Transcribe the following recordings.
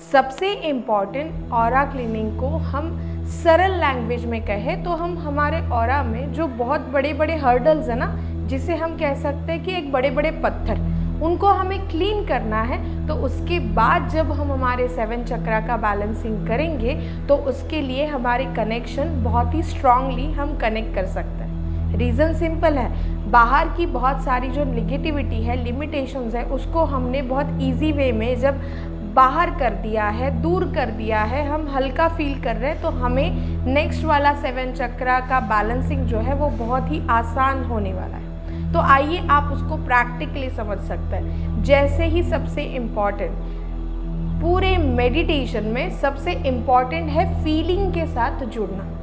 सबसे important aura cleaning को हम सरल लैंग्वेज में कहें तो हम हमारे ऑरा में जो बहुत बड़े बड़े हर्डल्स है ना, जिसे हम कह सकते हैं कि एक बड़े बड़े पत्थर, उनको हमें क्लीन करना है। तो उसके बाद जब हम हमारे 7 चक्रा का बैलेंसिंग करेंगे तो उसके लिए हमारे कनेक्शन बहुत ही स्ट्रांगली हम कनेक्ट कर सकते हैं। रीज़न सिंपल है, बाहर की बहुत सारी जो निगेटिविटी है, लिमिटेशंस है, उसको हमने बहुत इजी वे में जब बाहर कर दिया है, दूर कर दिया है, हम हल्का फील कर रहे हैं, तो हमें नेक्स्ट वाला 7 चक्रा का बैलेंसिंग जो है वो बहुत ही आसान होने वाला है। तो आइए आप उसको प्रैक्टिकली समझ सकते हैं। जैसे ही सबसे इम्पॉर्टेंट पूरे मेडिटेशन में सबसे इम्पॉर्टेंट है फीलिंग के साथ जुड़ना।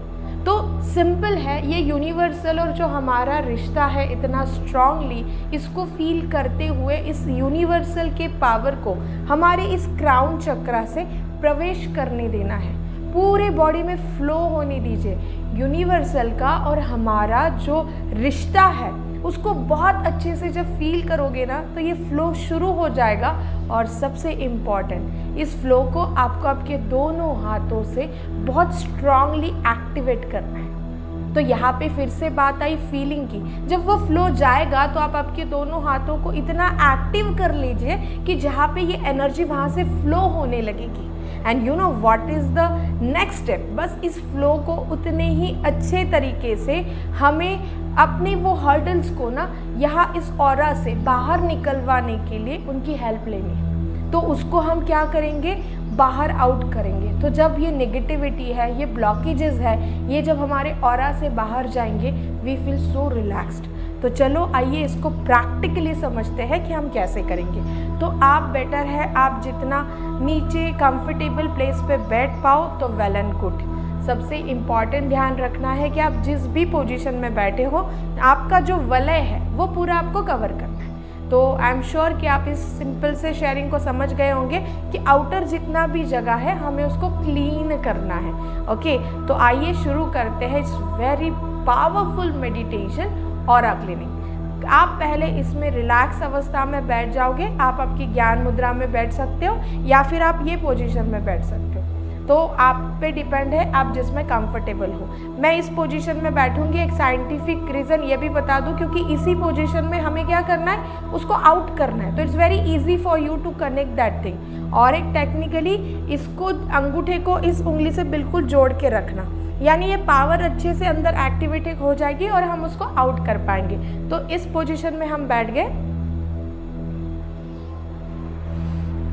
तो सिंपल है, ये यूनिवर्सल और जो हमारा रिश्ता है इतना स्ट्रांगली, इसको फील करते हुए इस यूनिवर्सल के पावर को हमारे इस क्राउन चक्रा से प्रवेश करने देना है। पूरे बॉडी में फ्लो होने दीजिए। यूनिवर्सल का और हमारा जो रिश्ता है उसको बहुत अच्छे से जब फील करोगे ना, तो ये फ्लो शुरू हो जाएगा। और सबसे इम्पॉर्टेंट, इस फ्लो को आपको आपके दोनों हाथों से बहुत स्ट्रांगली एक्टिवेट करना है। तो यहाँ पे फिर से बात आई फीलिंग की। जब वो फ्लो जाएगा तो आप आपके दोनों हाथों को इतना एक्टिव कर लीजिए कि जहाँ पे ये एनर्जी वहाँ से फ्लो होने लगेगी। And you know what is the next step, बस इस फ्लो को उतने ही अच्छे तरीके से हमें अपने वो हर्डल्स को ना यहाँ इस ऑरा से बाहर निकलवाने के लिए उनकी हेल्प लेनी है। तो उसको हम क्या करेंगे, बाहर आउट करेंगे। तो जब ये नेगेटिविटी है, ये ब्लॉकेजेस है, ये जब हमारे ऑरा से बाहर जाएंगे, वी फील सो रिलैक्स्ड। तो चलो आइए इसको प्रैक्टिकली समझते हैं कि हम कैसे करेंगे। तो आप बेटर है आप जितना नीचे कंफर्टेबल प्लेस पे बैठ पाओ तो वेल एंड गुड। सबसे इम्पॉर्टेंट ध्यान रखना है कि आप जिस भी पोजीशन में बैठे हो, आपका जो वलय है वो पूरा आपको कवर करना है। तो आई एम श्योर कि आप इस सिंपल से शेयरिंग को समझ गए होंगे कि आउटर जितना भी जगह है हमें उसको क्लीन करना है। ओके, तो आइए शुरू करते हैं इस very powerful meditation aura cleaning. आप पहले इसमें रिलैक्स अवस्था में बैठ जाओगे। आप आपकी ज्ञान मुद्रा में बैठ सकते हो या फिर आप ये पोजीशन में बैठ सकते हो, तो आप पे डिपेंड है आप जिसमें कंफर्टेबल हो। मैं इस पोजीशन में बैठूंगी। एक साइंटिफिक रीज़न ये भी बता दूं, क्योंकि इसी पोजीशन में हमें क्या करना है, उसको आउट करना है। तो it's very easy for you to connect that thing. और एक टेक्निकली इसको अंगूठे को इस उंगली से बिल्कुल जोड़ के रखना, यानी ये पावर अच्छे से अंदर एक्टिवेटेड हो जाएगी और हम उसको आउट कर पाएंगे। तो इस पोजीशन में हम बैठ गए।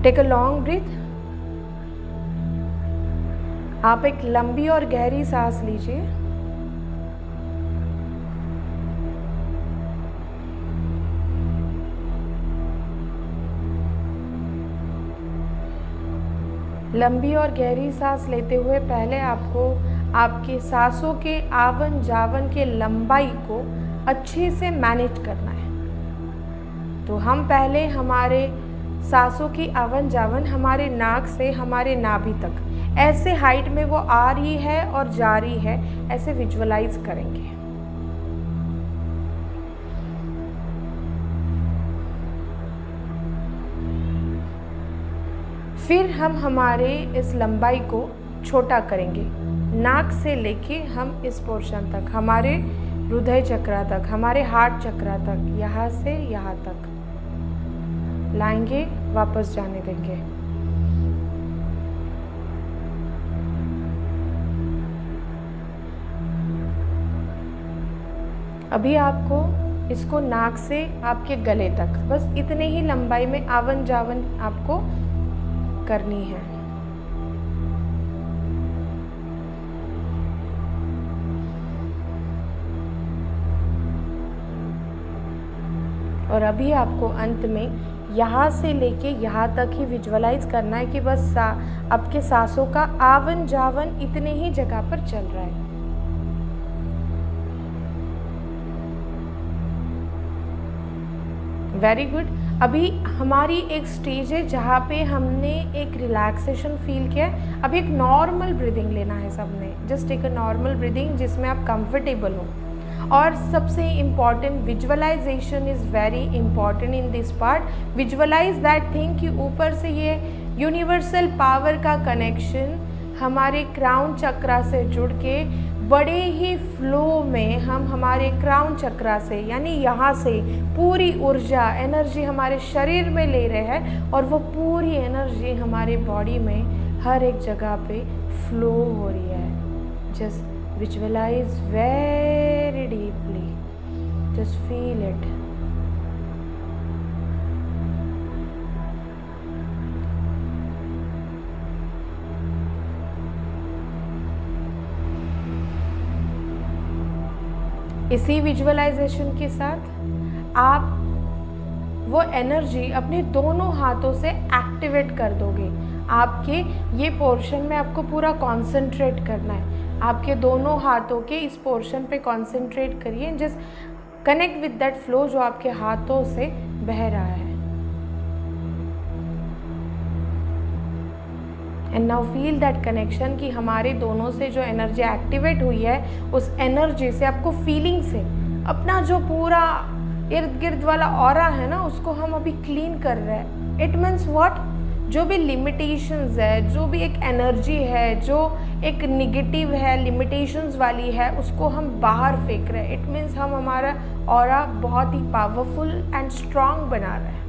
Take a long breath. आप एक लंबी और गहरी सांस लीजिए। लंबी और गहरी सांस लेते हुए पहले आपको आपके सांसों के आवन जावन के लंबाई को अच्छे से मैनेज करना है। तो हम पहले हमारे सांसों की आवन जावन हमारे नाक से हमारे नाभि तक ऐसे हाइट में वो आ रही है और जा रही है, ऐसे विजुअलाइज करेंगे। फिर हम हमारे इस लंबाई को छोटा करेंगे। नाक से लेके हम इस पोर्शन तक, हमारे हृदय चक्रा तक, हमारे हार्ट चक्रा तक, यहाँ से यहाँ तक लाएंगे, वापस जाने देंगे। अभी आपको इसको नाक से आपके गले तक, बस इतने ही लंबाई में आवन जावन आपको करनी है। और अभी आपको अंत में यहाँ से लेके यहाँ तक ही विजुअलाइज करना है कि बस आपके सांसों का आवन जावन इतने ही जगह पर चल रहा है। Very good. अभी हमारी एक स्टेज है जहाँ पे हमने एक रिलैक्सेशन फील किया है। अभी एक नॉर्मल ब्रीदिंग लेना है सबने। जस्ट एक नॉर्मल ब्रीदिंग जिसमें आप कंफर्टेबल हो। और सबसे important visualization is very important in this part. Visualize that thing कि ऊपर से ये यूनिवर्सल पावर का कनेक्शन हमारे क्राउन चक्रा से जुड़ के बड़े ही फ्लो में हम हमारे क्राउन चक्रा से यानी यहाँ से पूरी ऊर्जा एनर्जी हमारे शरीर में ले रहे हैं और वो पूरी एनर्जी हमारे बॉडी में हर एक जगह पे फ्लो हो रही है। Just visualize very deeply, just feel it. इसी विजुअलाइजेशन के साथ आप वो एनर्जी अपने दोनों हाथों से एक्टिवेट कर दोगे। आपके ये पोर्शन में आपको पूरा कंसंट्रेट करना है। आपके दोनों हाथों के इस पोर्शन पे कंसंट्रेट करिए। Just connect with that flow जो आपके हाथों से बह रहा है। And now feel that connection कि हमारे दोनों से जो एनर्जी एक्टिवेट हुई है उस एनर्जी से आपको फीलिंग से अपना जो पूरा इर्द गिर्द वाला ऑरा है ना उसको हम अभी क्लीन कर रहे हैं। इट मीन्स व्हाट, जो भी लिमिटेशंस है, जो भी एक एनर्जी है जो एक निगेटिव है, लिमिटेशंस वाली है, उसको हम बाहर फेंक रहे हैं। इट मीन्स हम हमारा ऑरा बहुत ही पावरफुल एंड स्ट्रांग बना रहे हैं।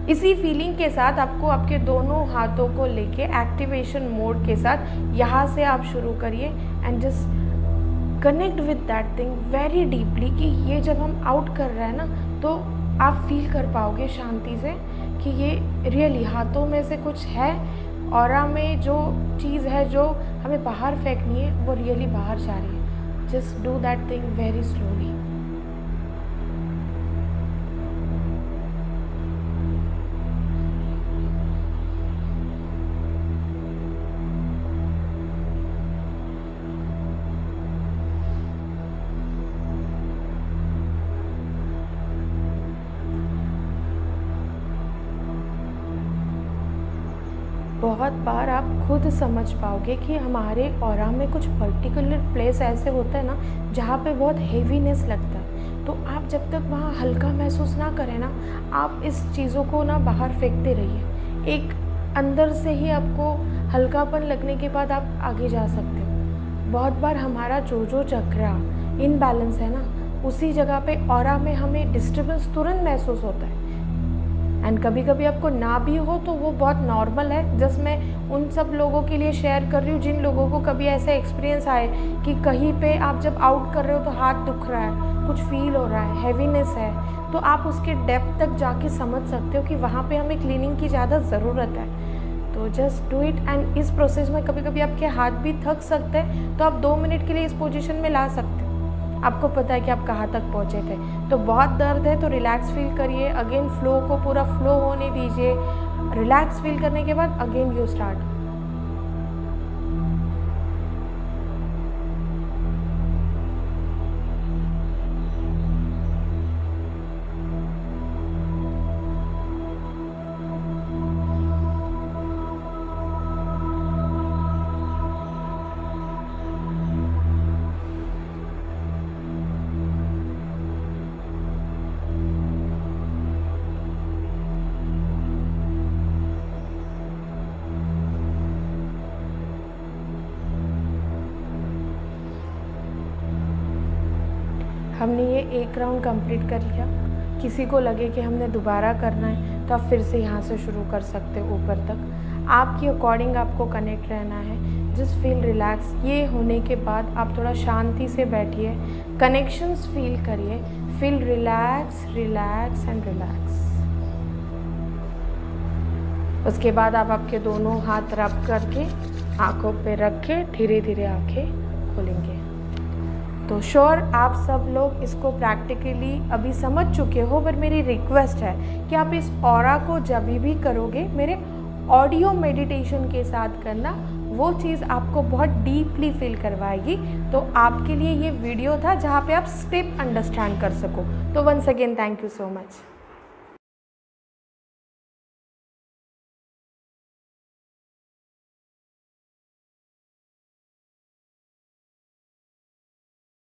इसी फीलिंग के साथ आपको आपके दोनों हाथों को लेके एक्टिवेशन मोड के साथ यहाँ से आप शुरू करिए and just connect with that thing very deeply कि ये जब हम आउट कर रहे हैं ना तो आप फील कर पाओगे शांति से कि ये रियली हाथों में से कुछ है, ऑरा में जो चीज़ है जो हमें बाहर फेंकनी है वो रियली बाहर जा रही है। Just do that thing very slowly. बहुत बार आप खुद समझ पाओगे कि हमारे ऑरा में कुछ पर्टिकुलर प्लेस ऐसे होता है ना जहाँ पे बहुत हेवीनेस लगता है। तो आप जब तक वहाँ हल्का महसूस ना करें ना, आप इस चीज़ों को ना बाहर फेंकते रहिए। एक अंदर से ही आपको हल्कापन लगने के बाद आप आगे जा सकते हो। बहुत बार हमारा जो चक्रा इनबैलेंस है ना, उसी जगह पे ऑरा में हमें डिस्टर्बेंस तुरंत महसूस होता है। एंड कभी कभी आपको ना भी हो तो वो बहुत नॉर्मल है। जस्ट मैं उन सब लोगों के लिए शेयर कर रही हूँ जिन लोगों को कभी ऐसा एक्सपीरियंस आए कि कहीं पे आप जब आउट कर रहे हो तो हाथ दुख रहा है, कुछ फील हो रहा है, हैवीनेस है, तो आप उसके डेप्थ तक जाके समझ सकते हो कि वहाँ पे हमें क्लीनिंग की ज़्यादा ज़रूरत है। तो जस्ट डू इट। एंड इस प्रोसेस में कभी कभी आपके हाथ भी थक सकते हैं तो आप 2 मिनट के लिए इस पोजीशन में ला सकते हो। आपको पता है कि आप कहाँ तक पहुँचे थे। तो बहुत दर्द है तो रिलैक्स फील करिए। अगेन फ्लो को पूरा फ्लो होने दीजिए। रिलैक्स फील करने के बाद अगेन यू स्टार्ट। हमने ये एक राउंड कंप्लीट कर लिया। किसी को लगे कि हमने दोबारा करना है तो आप फिर से यहाँ से शुरू कर सकते हो ऊपर तक। आपकी अकॉर्डिंग आपको कनेक्ट रहना है। Just feel relax. ये होने के बाद आप थोड़ा शांति से बैठिए, कनेक्शंस फील करिए। Feel relax relax and relax. उसके बाद आप आपके दोनों हाथ रब करके आँखों पे रख के धीरे धीरे आँखें खोलेंगे। तो श्योर आप सब लोग इसको प्रैक्टिकली अभी समझ चुके हो, पर मेरी रिक्वेस्ट है कि आप इस ऑरा को जब भी करोगे मेरे ऑडियो मेडिटेशन के साथ करना। वो चीज़ आपको बहुत डीपली फील करवाएगी। तो आपके लिए ये वीडियो था जहाँ पे आप स्टेप अंडरस्टैंड कर सको। तो once again thank you so much.